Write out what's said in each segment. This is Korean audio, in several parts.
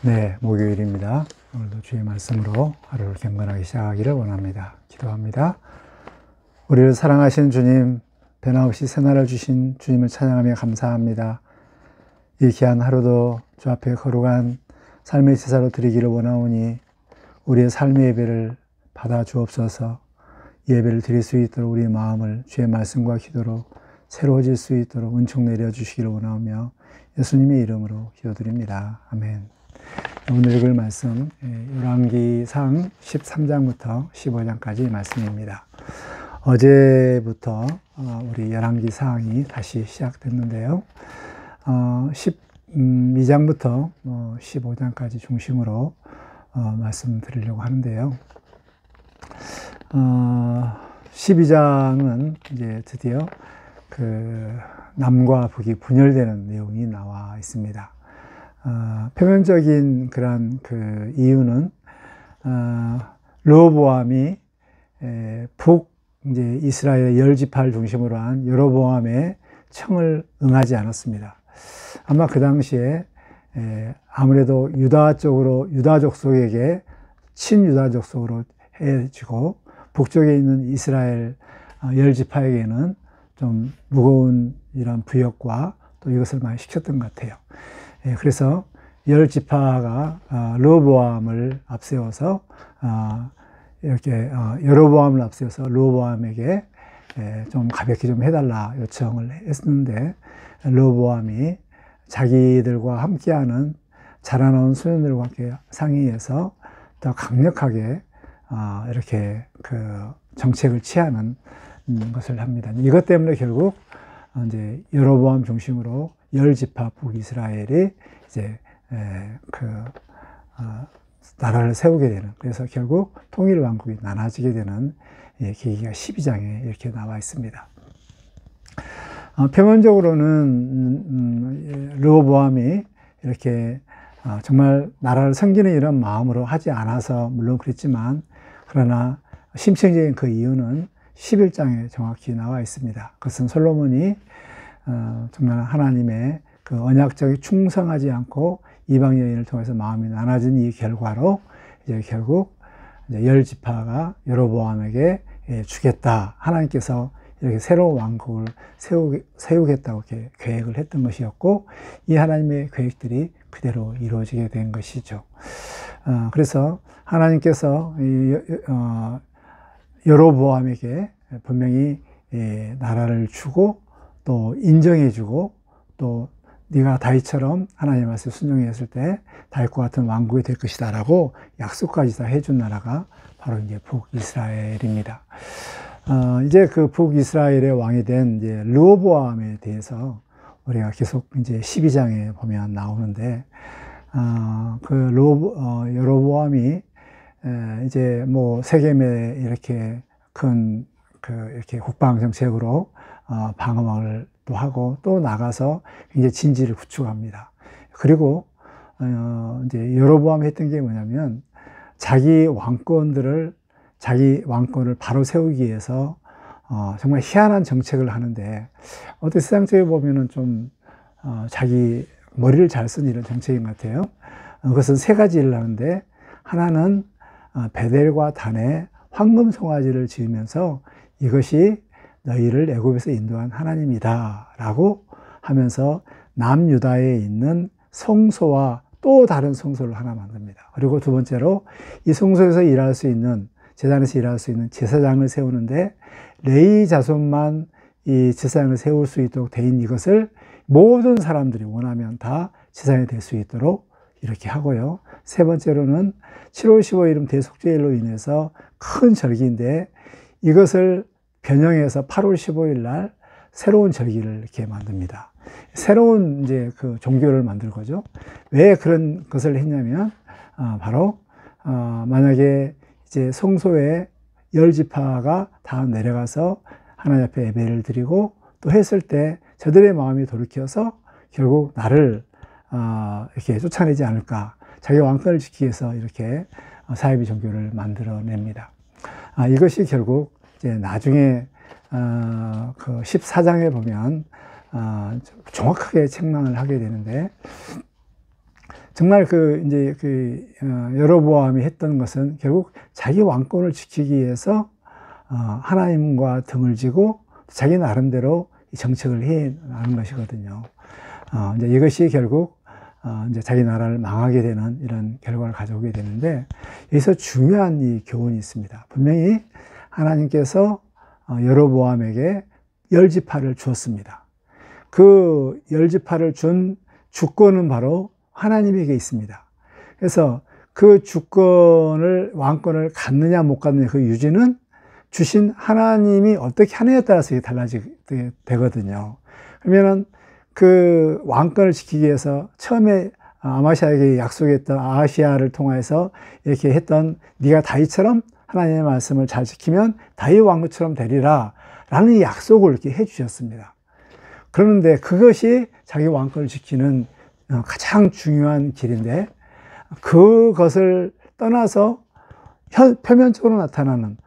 네, 목요일입니다. 오늘도 주의 말씀으로 하루를 경건하게 시작하기를 원합니다. 기도합니다. 우리를 사랑하신 주님, 변함없이 새날을 주신 주님을 찬양하며 감사합니다. 이 귀한 하루도 주 앞에 거룩한 삶의 제사로 드리기를 원하오니 우리의 삶의 예배를 받아 주옵소서. 예배를 드릴 수 있도록 우리의 마음을 주의 말씀과 기도로 새로워질 수 있도록 은총 내려주시기를 원하오며 예수님의 이름으로 기도드립니다. 아멘. 오늘 읽을 말씀 열왕기상 13장부터 15장까지 말씀입니다. 어제부터 우리 열왕기상이 다시 시작됐는데요. 12장부터 15장까지 중심으로 말씀드리려고 하는데요. 12장은 이제 드디어 그 남과 북이 분열되는 내용이 나와 있습니다. 표면적인 그런 그 이유는 르호보암이 북 이제 이스라엘의 열 지파를 중심으로 한 여로보암의 청을 응하지 않았습니다. 아마 그 당시에 아무래도 유다 족속에게 친유다 족속으로 해지고 북쪽에 있는 이스라엘 열 지파에게는 좀 무거운 이런 부역과 또 이것을 많이 시켰던 것 같아요. 그래서 열 지파가 르호보암을 앞세워서 이렇게 여로보암을 앞세워서 르호보암에게 좀 가볍게 좀 해달라 요청을 했는데 르호보암이 자기들과 함께하는 자라나온 소년들과 함께 상의해서 더 강력하게 이렇게 그 정책을 취하는 것을 합니다. 이것 때문에 결국 이제 여로보암 중심으로 열 지파 북이스라엘이 이제 나라를 세우게 되는, 그래서 결국 통일 왕국이 나눠지게 되는 계기가 12장에 이렇게 나와 있습니다. 표면적으로는 르호보암이 이렇게 정말 나라를 섬기는 이런 마음으로 하지 않아서 물론 그랬지만, 그러나 심층적인 그 이유는 11장에 정확히 나와 있습니다. 그것은 솔로몬이 정말 하나님의 그 언약적에 충성하지 않고 이방 여인을 통해서 마음이 나눠진 이 결과로 이제 결국 이제 열 지파가 여로보암에게 주겠다. 하나님께서 이렇게 새로운 왕국을 세우겠다고 이렇게 계획을 했던 것이었고, 이 하나님의 계획들이 그대로 이루어지게 된 것이죠. 그래서 하나님께서 여로보암에게 분명히 나라를 주고 또 인정해주고 또 네가 다윗처럼 하나님의 말씀에 순종했을 때 다윗과 같은 왕국이 될 것이다 라고 약속까지 다 해준 나라가 바로 이제 북이스라엘입니다. 이제 그 북이스라엘의 왕이 된 이제 르호보암에 대해서 우리가 계속 이제 12장에 보면 나오는데, 여로보암이 이제 뭐 세겜에 이렇게 큰 이렇게 국방 정책으로 방어막을 또 하고 또 나가서 굉장히 진지를 구축합니다. 그리고 이제 여로보암이 했던 게 뭐냐면 자기 왕권을 바로 세우기 위해서 정말 희한한 정책을 하는데, 어떻게 세상적으로 보면은 좀 자기 머리를 잘 쓴 이런 정책인 것 같아요. 그것은 세 가지 일을 하는데, 하나는 베델과 단에 황금 송아지를 지으면서 이것이 너희를 애굽에서 인도한 하나님이다 라고 하면서 남유다에 있는 성소와 또 다른 성소를 하나 만듭니다. 그리고 두 번째로 이 성소에서 일할 수 있는, 제단에서 일할 수 있는 제사장을 세우는데 레위 자손만 이 제사장을 세울 수 있도록 돼 있는 이것을 모든 사람들이 원하면 다 제사장이 될 수 있도록 이렇게 하고요. 세 번째로는 7월 15일은 대속죄일로 인해서 큰 절기인데 이것을 변형해서 8월 15일 날 새로운 절기를 이렇게 만듭니다. 새로운 이제 그 종교를 만들 거죠. 왜 그런 것을 했냐면, 바로, 만약에 이제 성소에 열 지파가 다 내려가서 하나님 앞에 예배를 드리고 또 했을 때 저들의 마음이 돌이켜서 결국 나를, 이렇게 쫓아내지 않을까. 자기 왕권을 지키기 위해서 이렇게 사이비 종교를 만들어냅니다. 이것이 결국 이제 나중에 그 14장에 보면 정확하게 책망을 하게 되는데, 정말 여로보암이 했던 것은 결국 자기 왕권을 지키기 위해서 하나님과 등을 지고 자기 나름대로 정책을 해 나가는 것이거든요. 이제 이것이 결국 이제 자기 나라를 망하게 되는 이런 결과를 가져오게 되는데, 여기서 중요한 이 교훈이 있습니다. 분명히 하나님께서 여로보암에게 10지파를 주었습니다. 그 10지파를 준 주권은 바로 하나님에게 있습니다. 그래서 그 주권을, 왕권을 갖느냐 못 갖느냐 그 유지는 주신 하나님이 어떻게 하느냐에 따라서 달라지게 되거든요. 그러면은 그 왕권을 지키기 위해서 처음에 아마시아에게 약속했던, 아하시아를 통해서 이렇게 했던, 네가 다윗처럼 하나님의 말씀을 잘 지키면 다윗 왕국처럼 되리라 라는 이 약속을 이렇게 해 주셨습니다. 그런데 그것이 자기 왕권을 지키는 가장 중요한 길인데, 그것을 떠나서 표면적으로 나타나는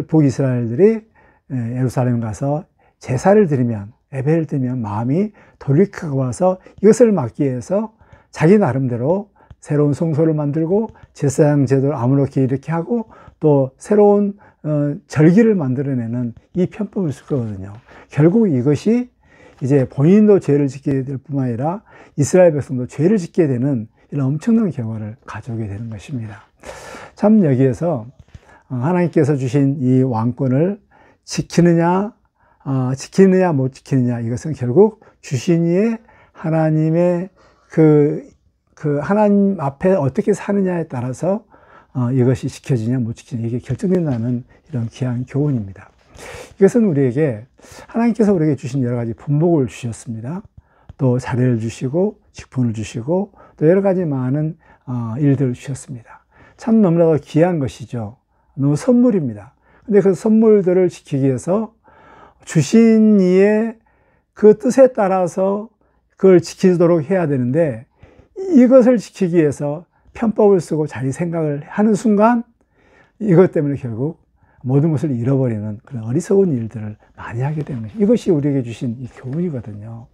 북이스라엘들이 예루살렘 가서 제사를 드리면, 예배를 드리면 마음이 돌이키고 와서 이것을 막기 위해서 자기 나름대로 새로운 성소를 만들고 제사장 제도를 아무렇게 이렇게 하고 또 새로운 절기를 만들어내는 이 편법을 쓸 거거든요. 결국 이것이 이제 본인도 죄를 짓게 될 뿐만 아니라 이스라엘 백성도 죄를 짓게 되는 이런 엄청난 결과를 가져오게 되는 것입니다. 참 여기에서 하나님께서 주신 이 왕권을 지키느냐 못 지키느냐, 이것은 결국 주신 이의 하나님의 그 하나님 앞에 어떻게 사느냐에 따라서 이것이 지켜지냐 못 지키느냐, 이게 결정된다는 이런 귀한 교훈입니다. 이것은 우리에게 하나님께서 우리에게 주신 여러 가지 분복을 주셨습니다. 또 자례를 주시고 직분을 주시고 또 여러 가지 많은 일들을 주셨습니다. 참 너무나도 귀한 것이죠. 너무 선물입니다. 근데 그 선물들을 지키기 위해서 주신 이의 그 뜻에 따라서 그걸 지키도록 해야 되는데, 이것을 지키기 위해서 편법을 쓰고 자기 생각을 하는 순간 이것 때문에 결국 모든 것을 잃어버리는 그런 어리석은 일들을 많이 하게 되는 것이, 이것이 우리에게 주신 이 교훈이거든요.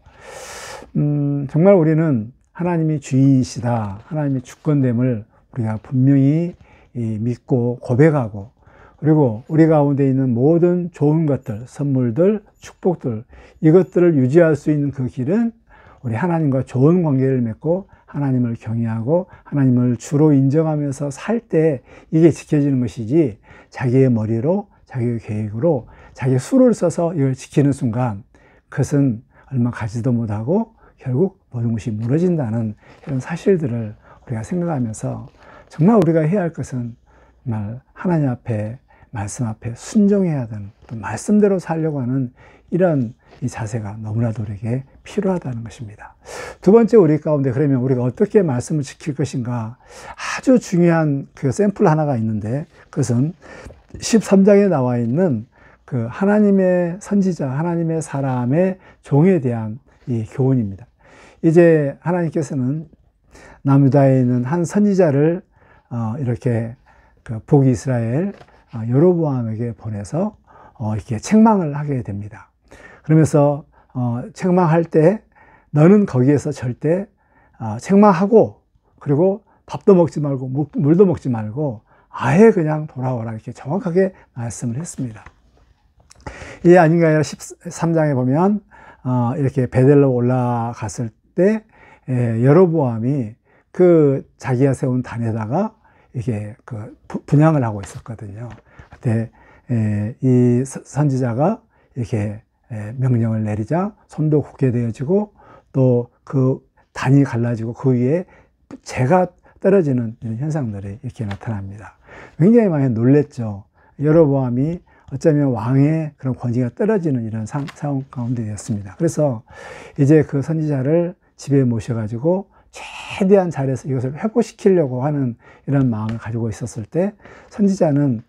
정말 우리는 하나님이 주인이시다, 하나님의 주권됨을 우리가 분명히 믿고 고백하고, 그리고 우리 가운데 있는 모든 좋은 것들, 선물들, 축복들, 이것들을 유지할 수 있는 그 길은 우리 하나님과 좋은 관계를 맺고 하나님을 경외하고 하나님을 주로 인정하면서 살 때 이게 지켜지는 것이지, 자기의 머리로, 자기의 계획으로, 자기의 수를 써서 이걸 지키는 순간 그것은 얼마 가지도 못하고 결국 모든 것이 무너진다는 이런 사실들을 우리가 생각하면서, 정말 우리가 해야 할 것은 정말 하나님 앞에, 말씀 앞에 순종해야 되는, 또 말씀대로 살려고 하는 이런 이 자세가 너무나도 우리에게 필요하다는 것입니다. 두 번째, 우리 가운데 그러면 우리가 어떻게 말씀을 지킬 것인가, 아주 중요한 그 샘플 하나가 있는데, 그것은 13장에 나와 있는 그 하나님의 선지자, 하나님의 사람의 종에 대한 이 교훈입니다. 이제 하나님께서는 남유다에 있는 한 선지자를 이렇게 그 북이스라엘 여로보암에게 보내서 이렇게 책망을 하게 됩니다. 그러면서 책망할 때 너는 거기에서 절대 책망하고, 그리고 밥도 먹지 말고 물도 먹지 말고 아예 그냥 돌아오라, 이렇게 정확하게 말씀을 했습니다. 이게 아닌가 아니라 13장에 보면 이렇게 베델로 올라갔을 때 여로보암이 그 자기가 세운 단에다가 이렇게 그 분향을 하고 있었거든요. 그때 이 선지자가 이렇게 명령을 내리자 손도 굳게 되어지고 또 그 단이 갈라지고 그 위에 재가 떨어지는 이런 현상들이 이렇게 나타납니다. 굉장히 많이 놀랬죠. 여로보암이 어쩌면 왕의 그런 권위가 떨어지는 이런 상황 가운데 되었습니다. 그래서 이제 그 선지자를 집에 모셔가지고 최대한 잘해서 이것을 회복시키려고 하는 이런 마음을 가지고 있었을 때, 선지자는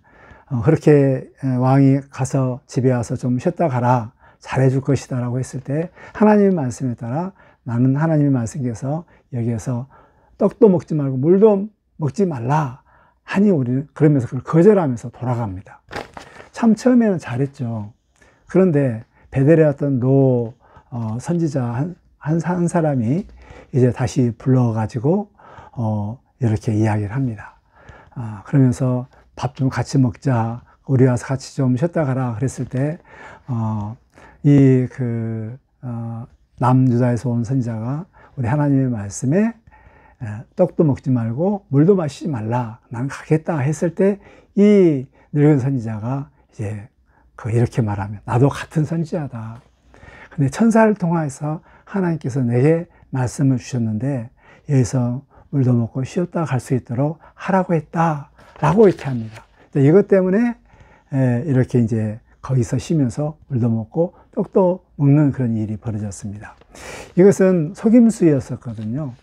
그렇게 왕이 가서 집에 와서 좀 쉬었다 가라, 잘해줄 것이다 라고 했을 때, 하나님의 말씀에 따라 나는 하나님의 말씀께서 여기에서 떡도 먹지 말고 물도 먹지 말라 하니 우리는 그러면서 그걸 거절하면서 돌아갑니다. 참 처음에는 잘했죠. 그런데 베델에 왔던 선지자 한 사람이 이제 다시 불러가지고 이렇게 이야기를 합니다. 그러면서 밥 좀 같이 먹자. 우리 와서 같이 좀 쉬었다 가라. 그랬을 때, 남유다에서 온 선지자가 우리 하나님의 말씀에 떡도 먹지 말고 물도 마시지 말라. 난 가겠다. 했을 때 이 늙은 선지자가 이제 이렇게 말하면 나도 같은 선지자다. 근데 천사를 통해서 하나님께서 내게 말씀을 주셨는데 여기서 물도 먹고 쉬었다 갈 수 있도록 하라고 했다. 라고 이렇게 합니다. 이것 때문에 이렇게 이제 거기서 쉬면서 물도 먹고 떡도 먹는 그런 일이 벌어졌습니다. 이것은 속임수였었거든요.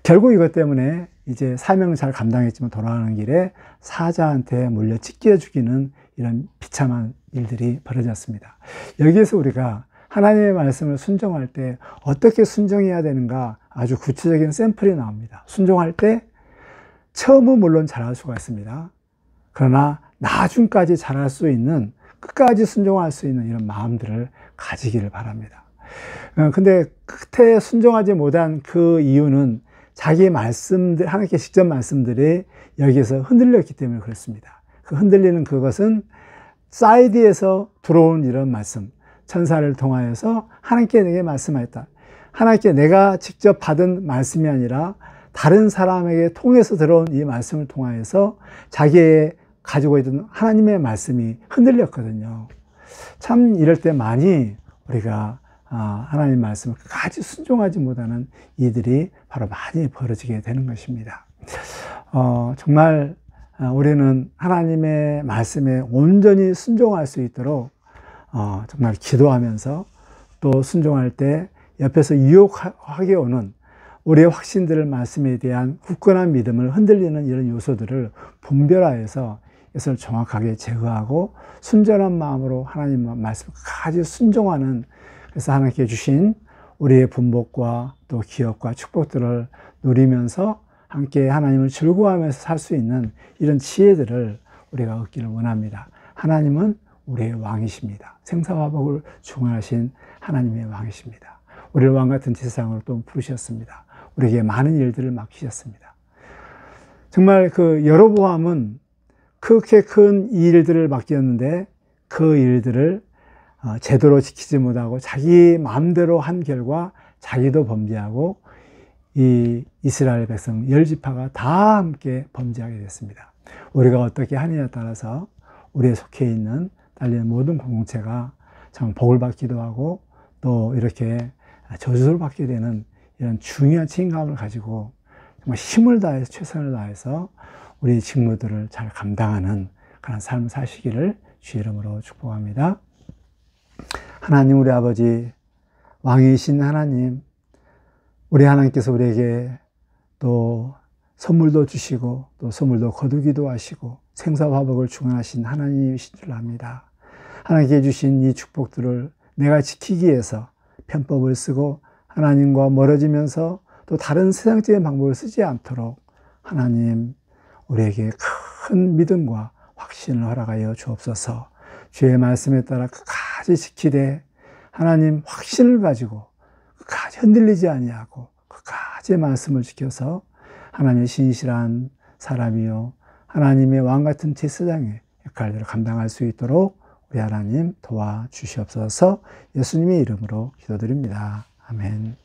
결국 이것 때문에 이제 사명을 잘 감당했지만 돌아가는 길에 사자한테 물려 찢겨 죽이는 이런 비참한 일들이 벌어졌습니다. 여기에서 우리가 하나님의 말씀을 순종할 때 어떻게 순종해야 되는가 아주 구체적인 샘플이 나옵니다. 순종할 때 처음은 물론 잘할 수가 있습니다. 그러나 나중까지 잘할 수 있는, 끝까지 순종할 수 있는 이런 마음들을 가지기를 바랍니다. 근데 끝에 순종하지 못한 그 이유는 자기 말씀들, 하나님께 직접 말씀들이 여기에서 흔들렸기 때문에 그렇습니다. 그 흔들리는 그것은 사이드에서 들어온 이런 말씀, 천사를 통하여서 하나님께 내게 말씀하였다. 하나님께 내가 직접 받은 말씀이 아니라 다른 사람에게 통해서 들어온 이 말씀을 통하여서 자기의 가지고 있던 하나님의 말씀이 흔들렸거든요. 참 이럴 때 많이 우리가 하나님 말씀을 끝까지 순종하지 못하는 이들이 바로 많이 벌어지게 되는 것입니다. 정말 우리는 하나님의 말씀에 온전히 순종할 수 있도록 정말 기도하면서 또 순종할 때 옆에서 유혹하게 오는 우리의 확신들을 말씀에 대한 굳건한 믿음을 흔들리는 이런 요소들을 분별하여서 이것을 정확하게 제거하고 순전한 마음으로 하나님 말씀을 끝까지 순종하는, 그래서 하나님께 주신 우리의 분복과 또 기업과 축복들을 누리면서 함께 하나님을 즐거워하면서 살 수 있는 이런 지혜들을 우리가 얻기를 원합니다. 하나님은 우리의 왕이십니다. 생사화복을 중원하신 하나님의 왕이십니다. 우리를 왕같은 제사장으로 또 부르셨습니다. 우리에게 많은 일들을 맡기셨습니다. 정말 여로보암은 그렇게 큰 일들을 맡겼는데 그 일들을 제대로 지키지 못하고 자기 마음대로 한 결과 자기도 범죄하고 이 이스라엘 백성 10지파가 다 함께 범죄하게 됐습니다. 우리가 어떻게 하느냐에 따라서 우리에 속해 있는 딸리는 모든 공동체가 참 복을 받기도 하고 또 이렇게 저주를 받게 되는 이런 중요한 책임감을 가지고 정말 힘을 다해서 최선을 다해서 우리 직무들을 잘 감당하는 그런 삶을 사시기를 주의 이름으로 축복합니다. 하나님, 우리 아버지, 왕이신 하나님, 우리 하나님께서 우리에게 또 선물도 주시고 또 선물도 거두기도 하시고 생사화복을 중원하신 하나님이신 줄 압니다. 하나님께 주신 이 축복들을 내가 지키기 위해서 편법을 쓰고 하나님과 멀어지면서 또 다른 세상적인 방법을 쓰지 않도록 하나님 우리에게 큰 믿음과 확신을 허락하여 주옵소서. 주의 말씀에 따라 끝까지 지키되 하나님 확신을 가지고 끝까지 흔들리지 아니하고 끝까지 말씀을 지켜서 하나님의 신실한 사람이요 하나님의 왕같은 제사장의 역할들을 감당할 수 있도록 우리 하나님 도와주시옵소서. 예수님의 이름으로 기도드립니다. 아멘.